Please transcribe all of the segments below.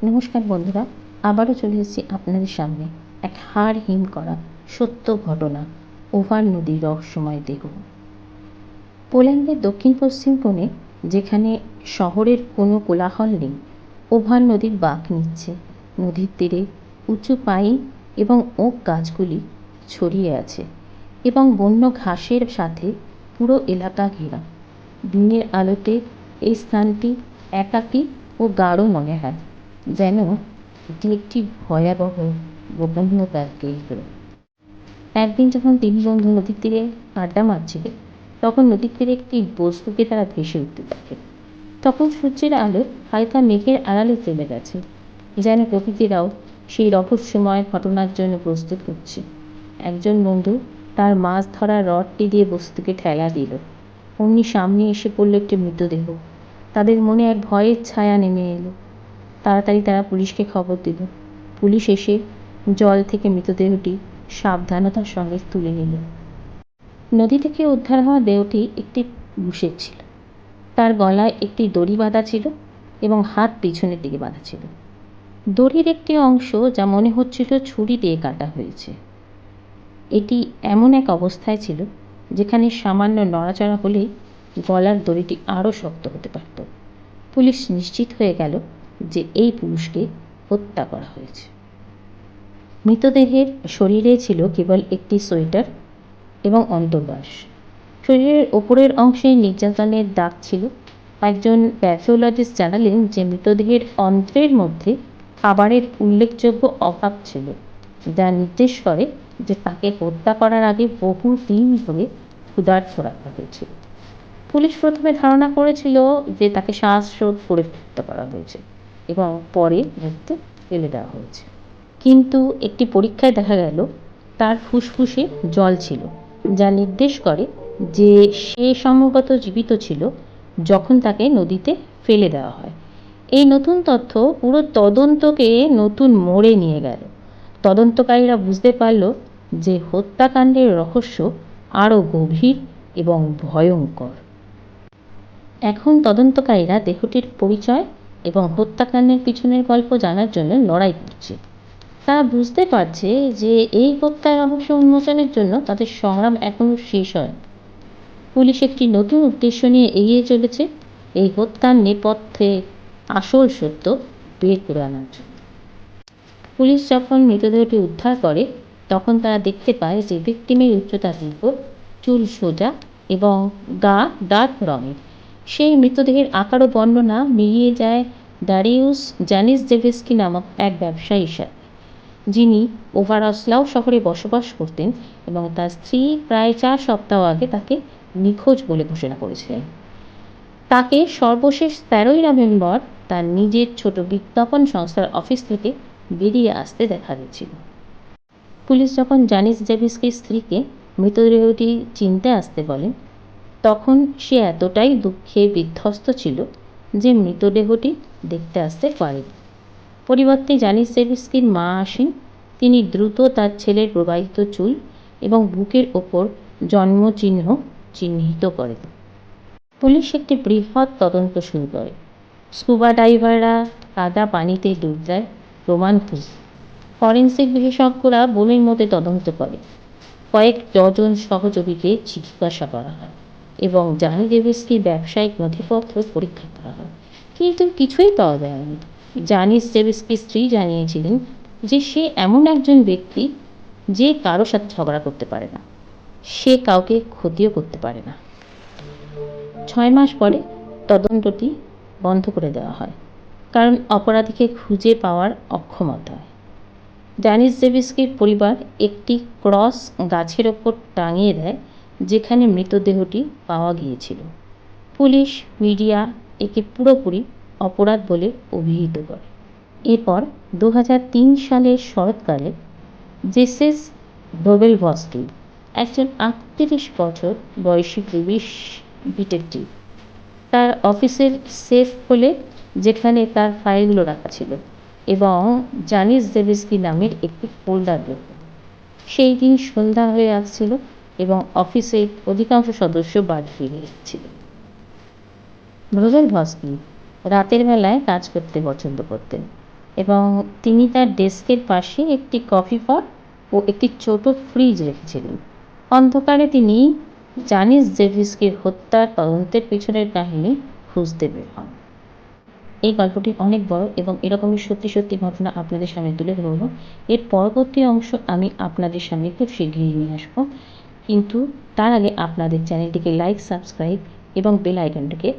নমস্কার বন্ধুরা, আবারও চলে এসেছি আপনাদের সামনে এক হাড় হিম করা সত্য ঘটনা, ওভার নদীর রহস্যময় দেহ। পোল্যান্ডের দক্ষিণ পশ্চিম কোণে, যেখানে শহরের কোনো কোলাহল নেই, ওভার নদীর বাঁক নিচ্ছে। নদীর তীরে উঁচু পাইন এবং ওক গাছগুলি ছড়িয়ে আছে এবং বন্য ঘাসের সাথে পুরো এলাকা ঘেরা। দিনের আলোতে এই স্থানটি একাকী ও গাঢ় মনে হয়, যেন এটি একটি ভয়াবহ গোপনীয়তার কেন্দ্র। একদিন যখন 3 বন্ধু নদীর তীরে আড্ডা মারছিল, তখন নদীর তীরে একটি বস্তুকে তারা ভেসে উঠতে দেখে। তখন সূর্যের আলো হালকা মেঘের আড়ালে চলে গেছে, যেন প্রকৃতিরাও সেই রহস্যময় ঘটনার জন্য প্রস্তুত হচ্ছে। একজন বন্ধু তার মাছ ধরার রডটি দিয়ে বস্তুকে ঠেলা দিল। অমনি সামনে এসে পড়ল একটি মৃতদেহ। তাদের মনে এক ভয়ের ছায়া নেমে এলো। তাড়াতাড়ি তারা পুলিশকে খবর দিল। পুলিশ এসে জল থেকে মৃতদেহটি সাবধানতার সঙ্গে তুলে নিল। নদী থেকে উদ্ধার হওয়া দেহটি একটি পুরুষের ছিল। তার গলায় একটি দড়ি বাঁধা ছিল এবং হাত পিছনের দিকে বাঁধা ছিল। দড়ির একটি অংশ, যা মনে হচ্ছিল ছুরি দিয়ে কাটা হয়েছে, এটি এমন এক অবস্থায় ছিল যেখানে সামান্য নড়াচড়া হলেই গলার দড়িটি আরও শক্ত হতে পারত। পুলিশ নিশ্চিত হয়ে গেল যে এই পুরুষকে হত্যা করা হয়েছে। মৃতদেহের শরীরে ছিল কেবল একটি সোয়েটার এবং অন্তর্বাস। শরীরের ওপরের অংশে নির্যাতনের দাগ ছিল। একজন প্যাথোলজিস্ট জানালেন যে মৃতদেহের অন্ত্রের মধ্যে খাবারের উল্লেখযোগ্য অভাব ছিল, যা নির্দেশ করে যে তাকে হত্যা করার আগে বহু দিন ধরে ক্ষুধার্ত রাখা হয়েছিল। পুলিশ প্রথমে ধারণা করেছিল যে তাকে শ্বাসরোধ করে হত্যা করা হয়েছে এবং পরে মৃত্যু ফেলে দেওয়া হয়েছে। কিন্তু একটি পরীক্ষায় দেখা গেল তার ফুসফুসে জল ছিল, যা নির্দেশ করে যে সে সম্ভবত জীবিত ছিল যখন তাকে নদীতে ফেলে দেওয়া হয়। এই নতুন তথ্য পুরো তদন্তকে নতুন মোড়ে নিয়ে গেল। তদন্তকারীরা বুঝতে পারল যে হত্যাকাণ্ডের রহস্য আরও গভীর এবং ভয়ঙ্কর। এখন তদন্তকারীরা দেহটির পরিচয় এবং হত্যাকাণ্ডের পিছনের গল্প জানার জন্য লড়াই করছে। তারা বুঝতে পারছে যে এই হত্যার রহস্য উন্মোচনের জন্য তাদের সংগ্রাম এখনও শেষ হয়। পুলিশ একটি নতুন উদ্দেশ্য নিয়ে এগিয়ে চলেছে, এই হত্যার নেপথ্যে আসল সত্য বের করে আনার জন্য। পুলিশ যখন মৃতদেহটি উদ্ধার করে, তখন তারা দেখতে পায় যে ভিকটিমের উচ্চতা দীর্ঘ, চুল সোজা এবং গা ডার্ক রঙের। সেই মৃতদেহের আকার ও বর্ণনা মিলিয়ে যায় ডারিউস জানিসজেভস্কি নামক এক ব্যবসায়ীর সাথে, যিনি ওভারসলাও শহরে বসবাস করতেন এবং তার স্ত্রী প্রায় 4 সপ্তাহ আগে তাকে নিখোঁজ বলে ঘোষণা করেছিলেন। তাকে সর্বশেষ 13ই নভেম্বর তার নিজের ছোট বিজ্ঞাপন সংস্থার অফিস থেকে বেরিয়ে আসতে দেখা গেছিল। পুলিশ যখন জানিসজেভস্কির স্ত্রীকে মৃতদেহটি চিনতে আসতে বলেন, তখন সে এতটাই দুঃখে বিধ্বস্ত ছিল যে মৃতদেহটি দেখতে আসতে পারেনি। পরিবর্তে জানিসজেভস্কির মা আসেন। তিনি দ্রুত তার ছেলের প্রবাহিত চুল এবং বুকের ওপর জন্মচিহ্ন চিহ্নিত করেন। পুলিশ একটি বৃহৎ তদন্ত শুরু করে। স্কুবা ডাইভাররা কাদা পানিতে ডুব দেয় প্রমাণ খুঁজতে। ফরেন্সিক বিশেষজ্ঞরা বনের মধ্যে তদন্ত করে। কয়েক ডজন সহযোগীকে জিজ্ঞাসা করা হয় এবং জানিসজেভস্কির ব্যবসায়িক নথিপত্র পরীক্ষা করা হয়, কিন্তু কিছুই পাওয়া যায়নি। জানিসজেভস্কির স্ত্রী জানিয়েছিলেন যে সে এমন একজন ব্যক্তি যে কারো সাথে ঝগড়া করতে পারে না, সে কাউকে ক্ষতিও করতে পারে না। 6 মাস পরে তদন্তটি বন্ধ করে দেওয়া হয়, কারণ অপরাধীকে খুঁজে পাওয়ার অক্ষমতা। জানিসজেভস্কির পরিবার একটি ক্রস গাছের ওপর টাঙিয়ে দেয় যেখানে মৃতদেহটি পাওয়া গিয়েছিল। পুলিশ, মিডিয়া একে পুরোপুরি অপরাধ বলে অভিহিত করে। এরপর 2003 সালের শরৎকালে জেসেস ডোবেলভস্কি, একজন 38 বছর বয়সী ব্রিটিশ ডিটেকটিভ, তার অফিসের সেফ খোলে যেখানে তার ফাইলগুলো রাখা ছিল এবং জানিসজেভস্কি নামের একটি ফোল্ডার দেখল। সেই দিন সন্ধ্যা হয়ে আসছিল এবং অফিসের অধিকাংশ সদস্য বাড়ি ফিরে এসেছিল। ডোবেলভস্কি রাতের বেলায় কাজ করতে পছন্দ করতেন। এবং তিনি তার ডেস্কের পাশে একটি কফি পট ও একটি ছোট ফ্রিজ রেখেছিলেন। অন্ধকারে তিনি জানিস ডেভিসকে হত্যার তদন্তের পেছনের কাহিনী খুঁজতে বের হন। এই গল্পটি অনেক বড় এবং এরকমই সত্যি সত্যি ঘটনা আপনাদের সামনে তুলে ধরব। এর পরবর্তী অংশ আমি আপনাদের সামনে খুব শীঘ্রই নিয়ে আসবো, কিন্তু তার আগে আপনাদের চ্যানেলটিকে লাইক, সাবস্ক্রাইব এবং বেল আইকনটাকে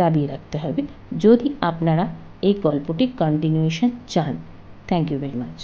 দাবিয়ে রাখতে হবে যদি আপনারা এই গল্পটির কন্টিনিউয়েশন চান। Thank you very much.